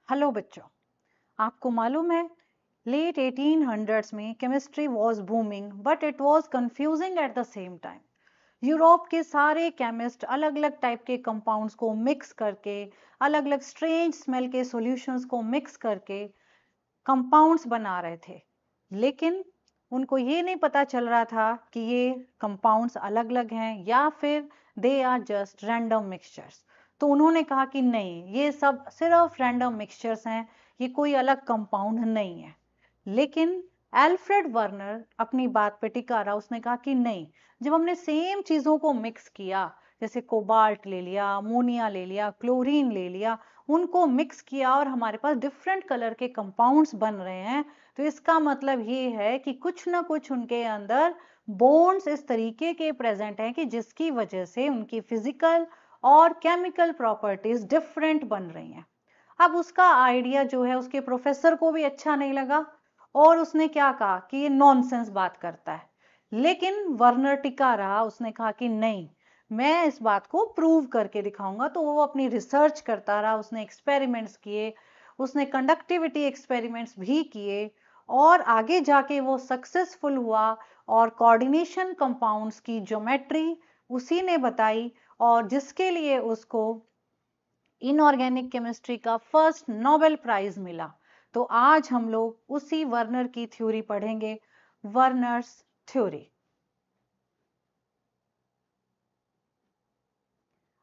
Hello बच्चों, आपको मालूम है लेट 1800s में chemistry was booming but it was confusing at the same time. Europe के सारे केमिस्ट अलग अलग टाइप के कंपाउंड्स को मिक्स करके, अलग अलग स्ट्रेंज स्मेल के सॉल्यूशंस को मिक्स करके कंपाउंड्स बना रहे थे, लेकिन उनको ये नहीं पता चल रहा था कि ये कंपाउंड्स अलग अलग हैं या फिर they are just random mixtures. तो उन्होंने कहा कि नहीं, ये सब सिर्फ रैंडम मिक्सचर्स हैं, ये कोई अलग कंपाउंड नहीं है। लेकिन एल्फ्रेड वर्नर अपनी बात पे टिका रहा। उसने कहा कि नहीं, जब हमने सेम चीजों को मिक्स किया, जैसे कोबाल्ट ले लिया, अमोनिया ले लिया, क्लोरीन ले लिया, उनको मिक्स किया और हमारे पास डिफरेंट कलर के कंपाउंड्स बन रहे हैं, तो इसका मतलब ये है कि कुछ ना कुछ उनके अंदर बॉन्ड्स इस तरीके के प्रेजेंट हैं कि जिसकी वजह से उनकी फिजिकल और केमिकल प्रॉपर्टीज डिफरेंट बन रही हैं। अब उसका आइडिया जो है उसके प्रोफेसर को भी अच्छा नहीं लगा और उसने क्या कहा कि ये नॉनसेंस बात करता है। लेकिन वर्नर टिका रहा। उसने कहा कि नहीं, मैं इस बात को प्रूव करके दिखाऊंगा। तो वो अपनी रिसर्च करता रहा, उसने एक्सपेरिमेंट्स किए, उसने कंडक्टिविटी एक्सपेरिमेंट्स भी किए और आगे जाके वो सक्सेसफुल हुआ और कोऑर्डिनेशन कंपाउंड्स की ज्योमेट्री उसी ने बताई और जिसके लिए उसको इनऑर्गेनिक केमिस्ट्री का फर्स्ट नोबेल प्राइज मिला। तो आज हम लोग उसी वर्नर की थ्योरी पढ़ेंगे, वर्नर्स थ्योरी।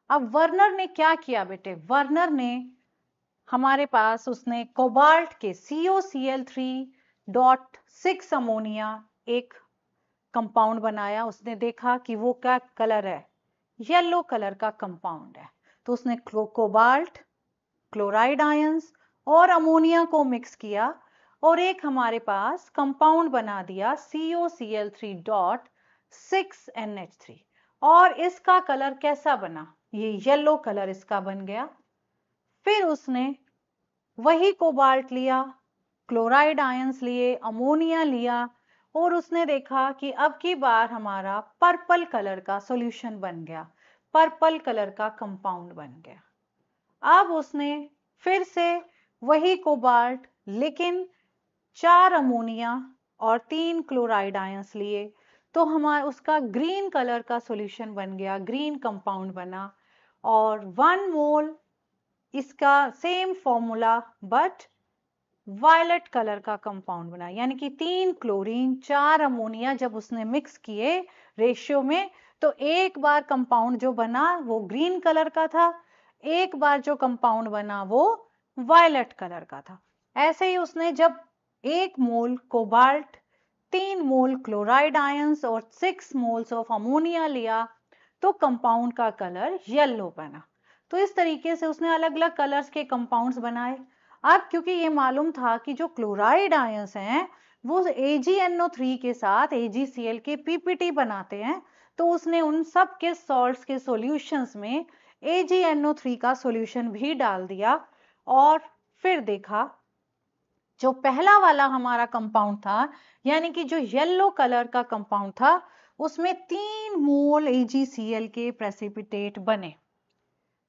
अब वर्नर ने क्या किया बेटे? वर्नर ने हमारे पास उसने कोबाल्ट के COCl3.6 अमोनिया एक कंपाउंड बनाया। उसने देखा कि वो क्या कलर है, येलो कलर का कंपाउंड है। तो उसने कोबाल्ट, क्लोराइड आयंस और अमोनिया को मिक्स किया और एक हमारे पास कंपाउंड बना दिया COCl3.6NH3। और इसका कलर कैसा बना? ये येलो कलर इसका बन गया। फिर उसने वही कोबाल्ट लिया, क्लोराइड आयंस लिए, अमोनिया लिया और उसने देखा कि अब की बार हमारा पर्पल कलर का सॉल्यूशन बन गया, पर्पल कलर का कंपाउंड बन गया। अब उसने फिर से वही कोबाल्ट, लेकिन 4 अमोनिया और 3 क्लोराइड आयंस लिए, तो हमारा उसका ग्रीन कलर का सॉल्यूशन बन गया, ग्रीन कंपाउंड बना। और 1 मोल इसका same formula but violet colour का कंपाउंड बना, यानी कि 3 क्लोरीन 4 अमोनिया जब उसने मिक्स किए रेशियो में, तो एक बार कंपाउंड जो बना वो ग्रीन कलर का था, एक बार जो कंपाउंड बना वो वायलेट कलर का था। ऐसे ही उसने जब 1 मोल कोबाल्ट, 3 मोल क्लोराइड आयंस और 6 मोल्स ऑफ अमोनिया लिया, तो कंपाउंड का कलर येलो बना। तो इस तरीके से उसने अलग अलग कलर्स के कंपाउंड्स बनाए। अब क्योंकि ये मालूम था कि जो क्लोराइड आयंस हैं वो AgNO3 के साथ AgCl के PPT बनाते हैं, तो उसने उन सब के सॉल्ट्स के सॉल्यूशंस में AgNO3 का सॉल्यूशन भी डाल दिया। और फिर देखा जो पहला वाला हमारा कंपाउंड था, यानी कि जो येलो कलर का कंपाउंड था, उसमें 3 मोल AgCl के प्रेसिपिटेट बने।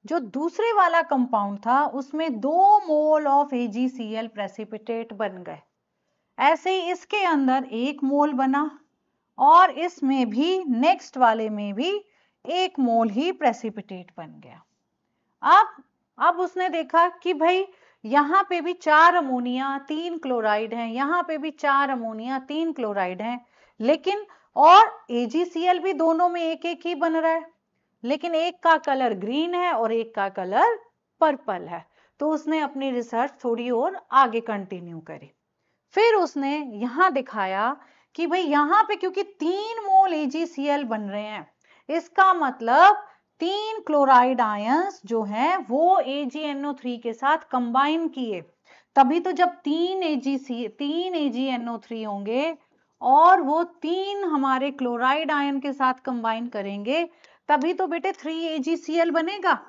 जो दूसरे वाला कंपाउंड था उसमें 2 मोल ऑफ AgCl प्रेसिपिटेट बन गए। ऐसे ही इसके अंदर 1 मोल बना और इसमें भी नेक्स्ट वाले में भी 1 मोल ही प्रेसिपिटेट बन गया। अब उसने देखा कि भाई यहाँ पे भी 4 अमोनिया 3 क्लोराइड हैं, यहाँ पे भी 4 अमोनिया 3 क्लोराइड हैं, लेकिन और AgCl भी दोनों में एक एक ही बन रहा है, लेकिन एक का कलर ग्रीन है और एक का कलर पर्पल है। तो उसने अपनी रिसर्च थोड़ी और आगे कंटिन्यू करी। फिर उसने यहां दिखाया कि भाई यहां पे क्योंकि 3 मोल AgCl बन रहे हैं, इसका मतलब 3 क्लोराइड आयंस जो हैं वो AgNO3 के साथ कंबाइन किए, तभी तो जब 3 AgNO3 होंगे और वो 3 हमारे क्लोराइड आयन के साथ कंबाइन करेंगे, तभी तो बेटे 3 AgCl बनेगा।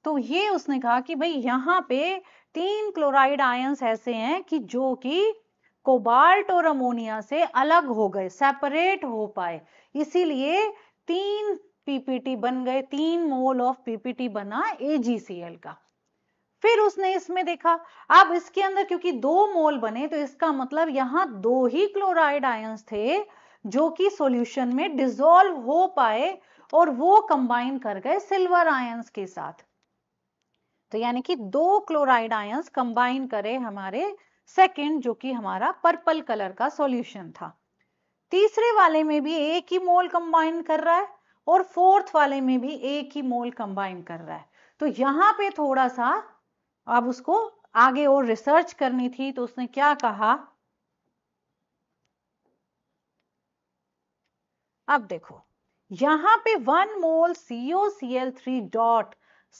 तो ये उसने कहा कि भाई यहाँ पे 3 क्लोराइड आयंस ऐसे हैं कि जो कि कोबाल्ट और अमोनिया से अलग हो गए, सेपरेट हो पाए, इसीलिए 3 PPT बन गए, 3 मोल ऑफ PPT बना AgCl का। फिर उसने इसमें देखा, अब इसके अंदर क्योंकि 2 मोल बने तो इसका मतलब यहां 2 ही क्लोराइड आयंस थे जो कि सॉल्यूशन में डिसॉल्व हो पाए और वो कंबाइन कर गए सिल्वर आयंस के साथ। तो यानी कि 2 क्लोराइड आयंस कंबाइन करे हमारे सेकंड, जो कि हमारा पर्पल कलर का सॉल्यूशन था। तीसरे वाले में भी एक ही मोल कंबाइन कर रहा है और फोर्थ वाले में भी एक ही मोल कंबाइन कर रहा है। तो यहां पे थोड़ा सा अब उसको आगे और रिसर्च करनी थी, तो उसने क्या कहा, अब देखो यहां पे 1 मोल COCl3 डॉट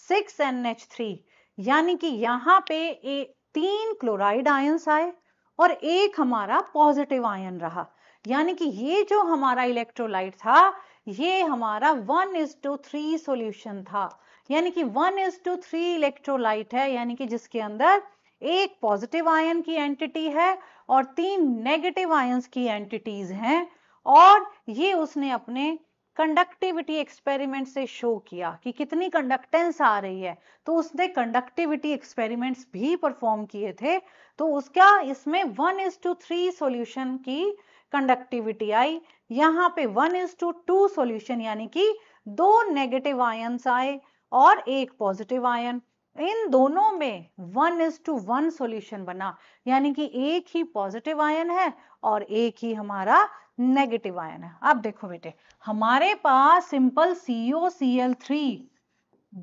6NH3, यानी कि यहां पे 3 क्लोराइड आयंस आए और एक हमारा पॉजिटिव आयन रहा। यानी कि ये जो हमारा इलेक्ट्रोलाइट था ये हमारा 1:3 सॉल्यूशन था। यानी कि 1:3 इलेक्ट्रोलाइट है, यानी कि जिसके अंदर एक पॉजिटिव आयन की एंटिटी है और 3 नेगेटिव आयंस की एंटिटीज हैं। और ये उसने अपने कंडक्टिविटी एक्सपेरिमेंट से शो किया कि कितनी कंडक्टेंस आ रही है। तो उसने कंडक्टिविटी एक्सपेरिमेंट्स भी परफॉर्म किए थे, तो उसका इसमें 1:3 सॉल्यूशन की कंडक्टिविटी आई। यहाँ पे 1:2 सॉल्यूशन, यानी कि 2 नेगेटिव आयंस आए और एक पॉजिटिव आयन। इन दोनों में 1:1 सॉल्यूशन बना, यानी कि एक ही पॉजिटिव आयन है और एक ही हमारा नेगेटिव आयन है। अब देखो बेटे, हमारे पास सिंपल COCl3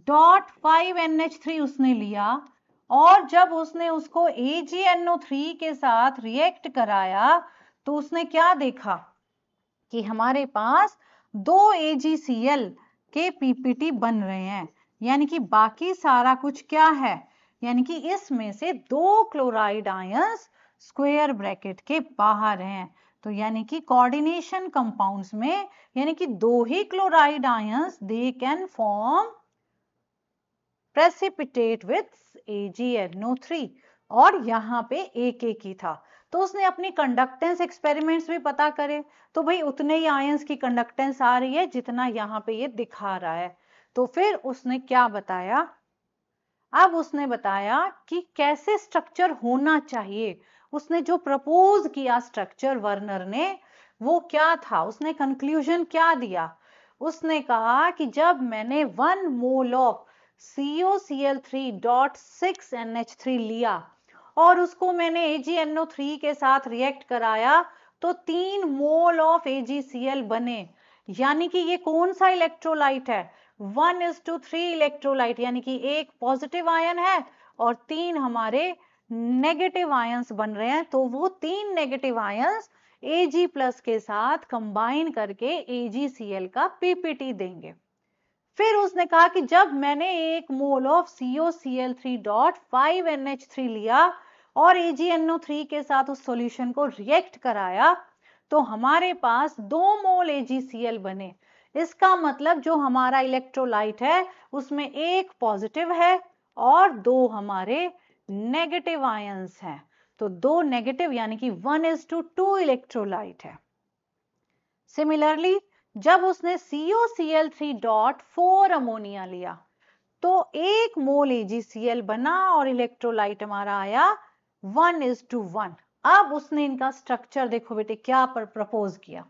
डॉट 5NH3 उसने लिया और जब उसने उसको AgNO3 के साथ रिएक्ट कराया तो उसने क्या देखा कि हमारे पास 2 AgCl के PPT बन रहे हैं, यानी कि बाकी सारा कुछ क्या है, यानी कि इसमें से 2 क्लोराइड आयंस स्क्वायर ब्रैकेट के बाहर हैं। तो यानी कि कोऑर्डिनेशन कंपाउंड्स में यानी कि 2 ही chloride ions they can form precipitate with AgNO3 और यहाँ पे एक ही था। तो उसने अपनी कंडक्टेंस एक्सपेरिमेंट्स भी पता करे, तो भाई उतने ही आयंस की कंडक्टेंस आ रही है जितना यहाँ पे ये दिखा रहा है। तो फिर उसने क्या बताया, अब उसने बताया कि कैसे स्ट्रक्चर होना चाहिए। उसने जो प्रपोज किया स्ट्रक्चर वर्नर ने, वो क्या था, उसने कंक्लूजन क्या दिया, उसने कहा कि जब मैंने 1 mole of COCl3 dot 6NH3 लिया और उसको मैंने AgNO3 के साथ रिएक्ट कराया तो 3 मोल ऑफ AgCl बने। यानी कि ये कौन सा इलेक्ट्रोलाइट है, 1:3 इलेक्ट्रोलाइट, यानी कि एक पॉजिटिव आयन है और 3 हमारे नेगेटिव आयंस बन रहे हैं। तो वो 3 नेगेटिव आयंस Ag+ के साथ कंबाइन करके AgCl का PPT देंगे। फिर उसने कहा कि जब मैंने 1 mole of COCl3 dot 5NH3 लिया और AgNO3 के साथ उस सॉल्यूशन को रिएक्ट कराया तो हमारे पास 2 मोल AgCl बने। इसका मतलब जो हमारा इलेक्ट्रोलाइट है उसमें एक पॉजिटिव है और 2 हमारे नेगेटिव आयंस हैं। तो 2 नेगेटिव यानी कि 1:2 इलेक्ट्रोलाइट है। सिमिलरली जब उसने COCl3 डॉट 4 अमोनिया लिया तो 1 मोल AgCl बना और इलेक्ट्रोलाइट हमारा आया 1:1। अब उसने इनका स्ट्रक्चर देखो बेटे क्या प्रपोज किया।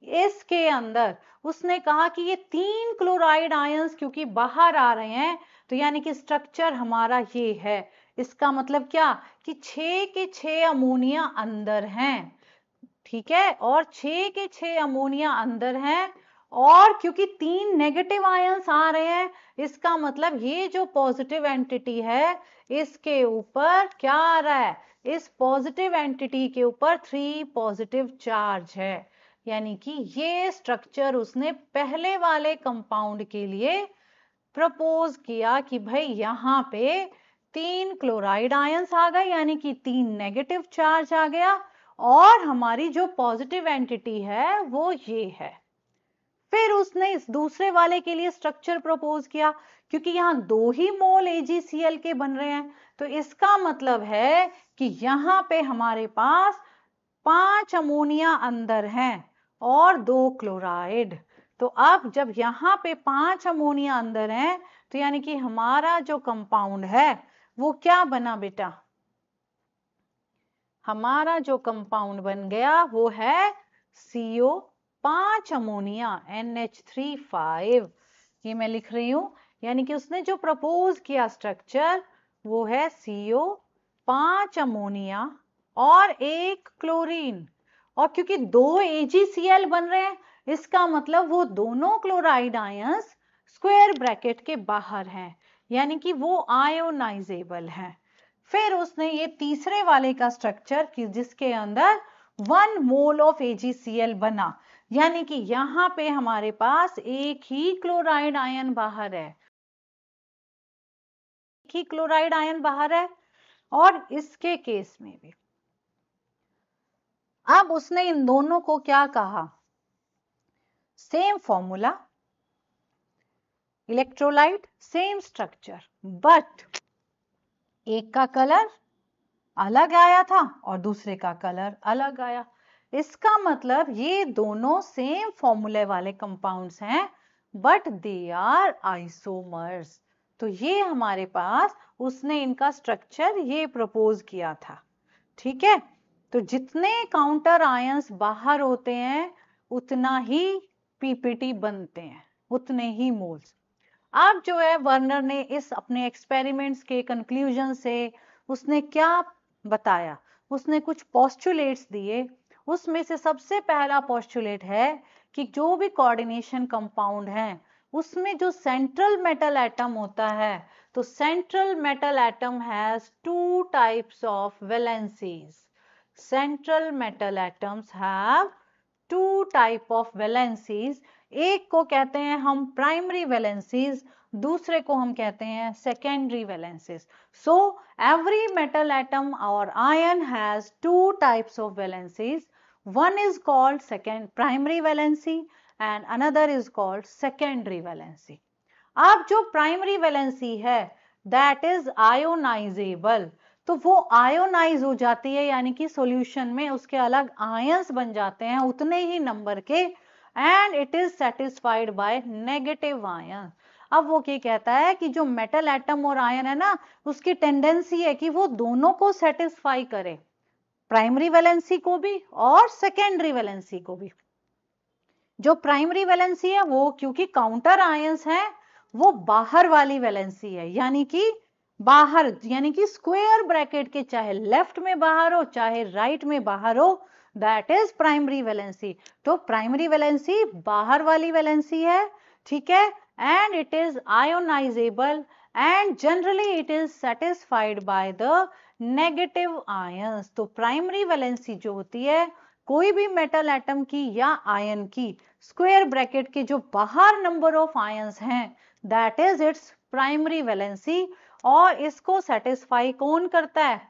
इसके अंदर उसने कहा कि ये 3 क्लोराइड आयंस क्योंकि बाहर आ रहे हैं तो यानी कि स्ट्रक्चर हमारा ये है। इसका मतलब क्या कि 6 के 6 अमोनिया अंदर हैं, ठीक है, और 6 के 6 अमोनिया अंदर हैं और क्योंकि 3 नेगेटिव आयंस आ रहे हैं इसका मतलब ये जो पॉजिटिव एंटिटी है इसके ऊपर क्या आ रहा है, इस पॉजिटिव एंटिटी के ऊपर 3 पॉजिटिव चार्ज है। यानी कि ये स्ट्रक्चर उसने पहले वाले कंपाउंड के लिए प्रपोज किया कि भाई यहाँ पे 3 क्लोराइड आयंस आ गए यानी कि 3 नेगेटिव चार्ज आ गया और हमारी जो पॉजिटिव एंटिटी है वो ये है। फिर उसने इस दूसरे वाले के लिए स्ट्रक्चर प्रपोज किया क्योंकि यहाँ 2 ही मोल AgCl के बन रहे हैं तो इसका मतलब है कि यहाँ पे हमारे पास 5 अमोनिया अंदर हैं और 2 क्लोराइड। तो अब जब यहाँ पे 5 अमोनिया अंदर हैं तो यानी कि हमारा जो कंपाउंड है वो क्या बना बेटा? हमारा जो कंपाउंड बन गया वो है CO5 अमोनिया NH3 ये मैं लिख रही हूं, यानी कि उसने जो प्रपोज किया स्ट्रक्चर वो है CO5 अमोनिया और एक क्लोरीन। और क्योंकि दो AgCl बन रहे हैं, इसका मतलब वो दोनों क्लोराइड आयंस स्क्वायर ब्रैकेट के बाहर हैं, यानी कि वो आयोनाइजेबल हैं। फिर उसने ये तीसरे वाले का स्ट्रक्चर कि जिसके अंदर 1 मोल ऑफ AgCl बना, यानी कि यहां पे हमारे पास एक ही क्लोराइड आयन बाहर है, एक ही क्लोराइड आयन बाहर है। और इसके केस में भी अब उसने इन दोनों को क्या कहा? Same formula, electrolyte, same structure, but एक का कलर अलग आया था और दूसरे का कलर अलग आया। इसका मतलब ये दोनों सेम फॉर्मूले वाले कंपाउंड्स हैं, बट दे आर आइसोमर्स। तो ये हमारे पास उसने इनका स्ट्रक्चर ये प्रपोज किया था। ठीक है, तो जितने काउंटर आयंस बाहर होते हैं उतना ही पीपीटी बनते हैं, उतने ही मोल्स। अब जो है वर्नर ने इस अपने एक्सपेरिमेंट्स के कंक्लूजन से उसने क्या बताया? उसने कुछ पोस्टुलेट्स दिए। उसमें से सबसे पहला पोस्टुलेट है कि जो भी कोऑर्डिनेशन कंपाउंड है उसमें जो सेंट्रल मेटल एटम होता है, तो central metal atom has 2 types of valencies. Central metal atoms have 2 type of valencies. एक को कहते हैं हम प्राइमरी वैलेंसीज, दूसरे को हम कहते हैं secondary valencies. So every metal atom और ion has 2 types of valencies. One is called second primary valency and another is called secondary valency. अब जो प्राइमरी वैलेंसी है दैट इज आयोनाइजेबल, तो वो आयोनाइज हो जाती है, यानी कि सॉल्यूशन में उसके अलग आयंस बन जाते हैं उतने ही नंबर के, and it is satisfied by negative ion. अब वो क्या कहता है कि जो मेटल एटम और आयन है ना, उसकी टेंडेंसी है कि वो दोनों को सेटिस्फाई करे, प्राइमरी वैलेंसी को भी और सेकेंडरी वैलेंसी को भी। जो प्राइमरी वैलेंसी है वो क्योंकि काउंटर आयंस हैं वो बाहर वाली वैलेंसी है, यानी कि बाहर, यानी कि स्क्वायर ब्रैकेट के चाहे लेफ्ट में बाहर हो चाहे राइट में बाहर हो, दैट इज प्राइमरी वैलेंसी। तो प्राइमरी वैलेंसी बाहर वाली वैलेंसी है, ठीक है, and it is ionisable and generally it is satisfied by the negative ions. तो प्राइमरी वैलेंसी जो होती है कोई भी मेटल एटम की या आयन की स्क्वायर ब्रैकेट के जो बाहर नंबर ऑफ आयंस हैं that is its primary valency, और इसको सेटिस्फाई कौन करता है?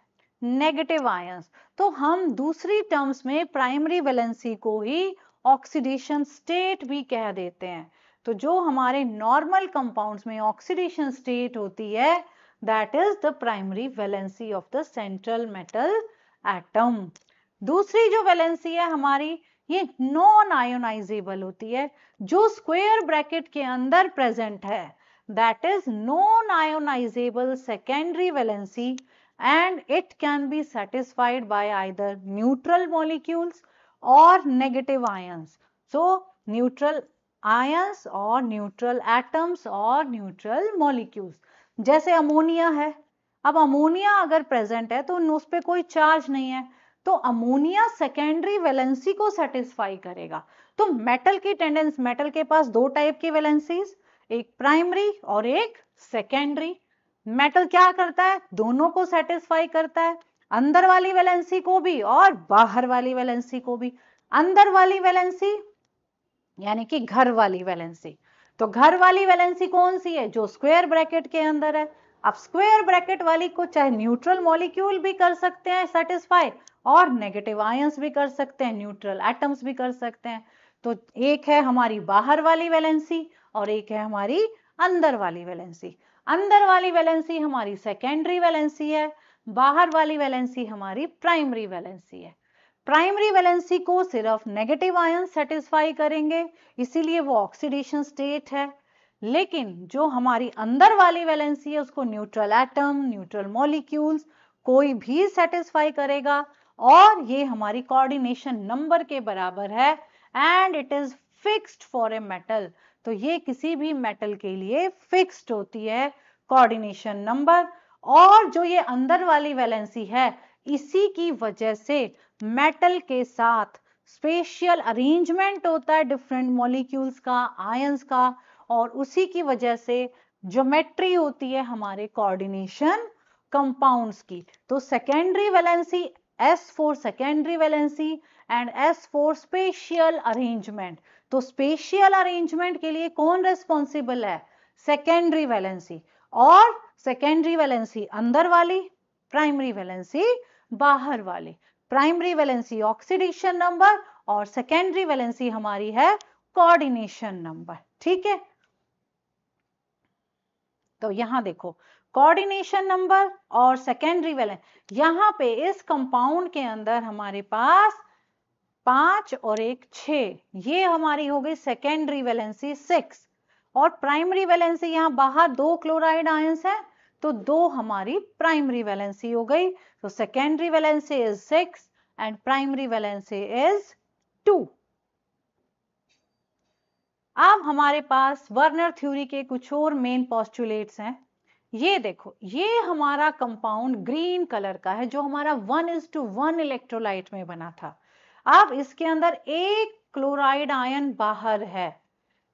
Negative ions. तो हम दूसरी टर्म्स में प्राइमरी वैलेंसी को ही ऑक्सीडेशन स्टेट भी कह देते हैं। तो जो हमारे नॉर्मल कंपाउंड्स में ऑक्सीडेशन स्टेट होती है that is the primary valency of the central metal atom. दूसरी जो वैलेंसी है हमारी ये नॉन आयोनाइजेबल होती है, जो स्क्वायर ब्रैकेट के अंदर प्रेजेंट है that is non ionisable secondary valency, and it can be satisfied by either neutral molecules और नेगेटिव आयंस। सो न्यूट्रल आयंस और न्यूट्रल एटम्स और न्यूट्रल मॉलिक्यूल्स। जैसे अमोनिया है, अब अमोनिया अगर प्रेजेंट है तो उस पर कोई चार्ज नहीं है, तो अमोनिया सेकेंडरी वैलेंसी को सेटिस्फाई करेगा। तो मेटल की टेंडेंसी, मेटल के पास 2 टाइप की वैलेंसीज, एक प्राइमरी और एक सेकेंडरी। मेटल क्या करता है? दोनों को सेटिस्फाई करता है, अंदर वाली वैलेंसी को भी और बाहर वाली वैलेंसी को भी। अंदर वाली वैलेंसी यानी कि घर वाली वैलेंसी, तो घर वाली वैलेंसी कौन सी है? जो स्क्वायर ब्रैकेट के अंदर है। अब स्क्वायर ब्रैकेट वाली को चाहे न्यूट्रल मॉलिक्यूल भी कर सकते हैं सेटिस्फाई, और नेगेटिव आयंस भी कर सकते हैं, न्यूट्रल एटम्स भी कर सकते हैं। तो एक है हमारी बाहर वाली वैलेंसी और एक है हमारी अंदर वाली वैलेंसी। अंदर वाली वैलेंसी हमारी सेकेंडरी वैलेंसी है, बाहर वाली वैलेंसी हमारी प्राइमरी वैलेंसी है। प्राइमरी वैलेंसी को सिर्फ नेगेटिव आयन सेटिस्फाई करेंगे, इसीलिए वो ऑक्सीडेशन स्टेट है। लेकिन जो हमारी अंदर वाली वैलेंसी है उसको न्यूट्रल एटम, न्यूट्रल मॉलिक्यूल्स कोई भी सेटिस्फाई करेगा, और ये हमारी कोऑर्डिनेशन नंबर के बराबर है, and it is fixed for a metal. तो ये किसी भी मेटल के लिए फिक्स्ड होती है कोऑर्डिनेशन नंबर। और जो ये अंदर वाली वैलेंसी है, इसी की वजह से मेटल के साथ स्पेशियल अरेंजमेंट होता है डिफरेंट मॉलिक्यूल्स का, आयंस का, और उसी की वजह से ज्योमेट्री होती है हमारे कोऑर्डिनेशन कंपाउंड्स की। तो secondary valency S4 secondary valency and S4 spatial arrangement. तो स्पेशियल अरेंजमेंट के लिए कौन रेस्पॉन्सिबल है? Secondary valency. और सेकेंडरी वैलेंसी अंदर वाली, प्राइमरी वैलेंसी बाहर वाली। प्राइमरी वैलेंसी ऑक्सीडेशन नंबर और सेकेंडरी वैलेंसी हमारी है कोऑर्डिनेशन नंबर। ठीक है, तो यहां देखो कोऑर्डिनेशन नंबर और सेकेंडरी वैलेंस, यहां पे इस कंपाउंड के अंदर हमारे पास 5 और 1 6, ये हमारी हो गई सेकेंडरी वैलेंसी 6, और प्राइमरी वैलेंसी यहां बाहर 2 क्लोराइड आयंस है, तो 2 हमारी प्राइमरी वैलेंसी हो गई। तो secondary valency is 6 and primary valency is 2। अब हमारे पास वर्नर थ्योरी के कुछ और मेन पोस्टुलेट्स हैं। ये देखो, ये हमारा कंपाउंड ग्रीन कलर का है जो हमारा 1:1 इलेक्ट्रोलाइट में बना था। अब इसके अंदर एक क्लोराइड आयन बाहर है,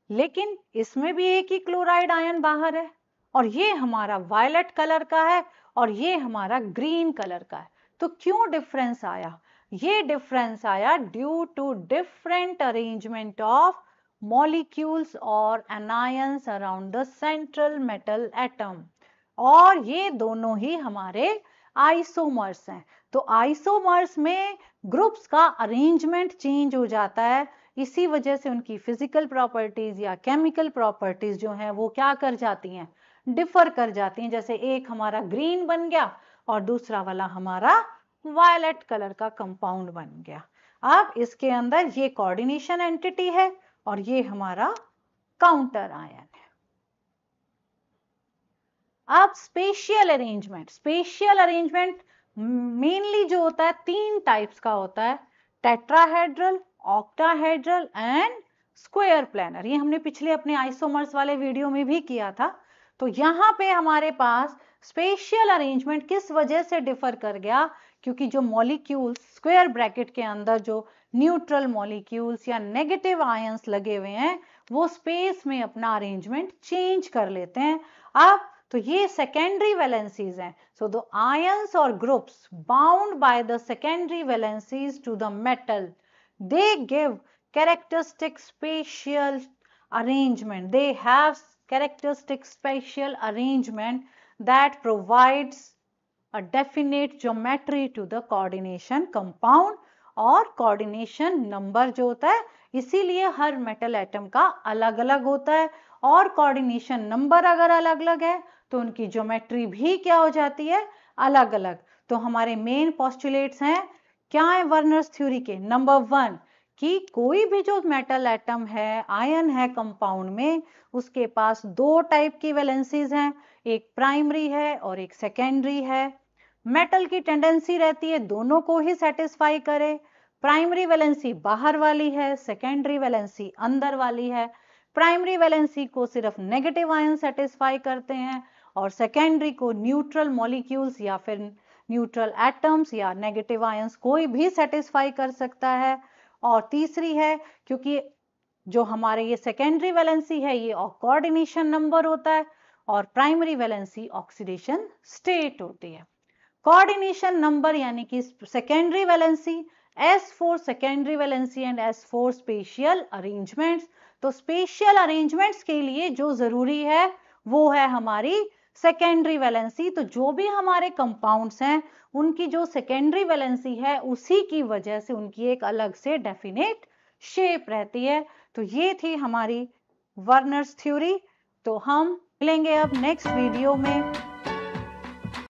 लेकिन इसमें भी एक ही क्लोराइड आयन बाहर है, और ये हमारा वायलेट कलर का है और ये हमारा ग्रीन कलर का है। तो क्यों डिफरेंस आया? ये डिफरेंस आया due to different arrangement of molecules और anions around the central metal atom, और ये दोनों ही हमारे आइसोमर्स हैं। तो आइसोमर्स में ग्रुप्स का अरेंजमेंट चेंज हो जाता है, इसी वजह से उनकी फिजिकल प्रॉपर्टीज या केमिकल प्रॉपर्टीज जो हैं वो क्या कर जाती हैं, डिफर कर जाती हैं। जैसे एक हमारा ग्रीन बन गया और दूसरा वाला हमारा वायलेट कलर का कंपाउंड बन गया। अब इसके अंदर ये कोऑर्डिनेशन एंटिटी है और ये हमारा काउंटर आयन है। अब spatial arrangement, spatial arrangement mainly जो होता है 3 टाइप्स का होता है, tetrahedral, octahedral and square planar. ये हमने पिछले अपने आइसोमर्स वाले वीडियो में भी किया था। तो यहाँ पे हमारे पास स्पेशियल अरेंजमेंट किस वजह से डिफर कर गया, क्योंकि जो मॉलिक्यूल्स स्क्वायर ब्रैकेट के अंदर जो न्यूट्रल मॉलिक्यूल्स या नेगेटिव आयंस लगे हुए हैं वो स्पेस में अपना अरेंजमेंट चेंज कर लेते हैं। अब तो ये सेकेंडरी वैलेंसीज हैं। सो द आयंस और groups bound by the secondary valencies to the metal, they give characteristic spatial arrangement, they have characteristic spatial arrangement that provides a definite geometry to the coordination compound, और coordination number जो होता है इसीलिए हर metal atom का अलग अलग होता है, और कोऑर्डिनेशन नंबर अगर अलग अलग है तो उनकी ज्योमेट्री भी क्या हो जाती है, अलग अलग। तो हमारे मेन पोस्टुलेट्स हैं क्या है वर्नर्स थ्योरी के? नंबर 1 कि कोई भी जो मेटल एटम है, आयन है कंपाउंड में, उसके पास 2 टाइप की वैलेंसीज हैं, एक प्राइमरी है और एक सेकेंडरी है। मेटल की टेंडेंसी रहती है दोनों को ही सेटिस्फाई करे। प्राइमरी वैलेंसी बाहर वाली है, सेकेंडरी वैलेंसी अंदर वाली है। प्राइमरी वैलेंसी को सिर्फ नेगेटिव आयन सेटिस्फाई करते हैं और सेकेंडरी को न्यूट्रल मॉलिक्यूल्स या फिर न्यूट्रल एटम्स या नेगेटिव आयंस कोई भी सेटिस्फाई कर सकता है। और तीसरी है, क्योंकि जो हमारे ये सेकेंडरी वैलेंसी है ये कोऑर्डिनेशन नंबर होता है और प्राइमरी वैलेंसी ऑक्सीडेशन स्टेट होती है। कोऑर्डिनेशन नंबर यानी कि secondary valency S4 secondary valency and S4 spatial arrangements. तो स्पेशियल अरेंजमेंट्स के लिए जो जरूरी है वो है हमारी सेकेंडरी वैलेंसी। तो जो भी हमारे कंपाउंड्स हैं उनकी जो सेकेंडरी वैलेंसी है उसी की वजह से उनकी एक अलग से डेफिनेट शेप रहती है। तो ये थी हमारी वर्नर्स थ्योरी। तो हम मिलेंगे अब नेक्स्ट वीडियो में।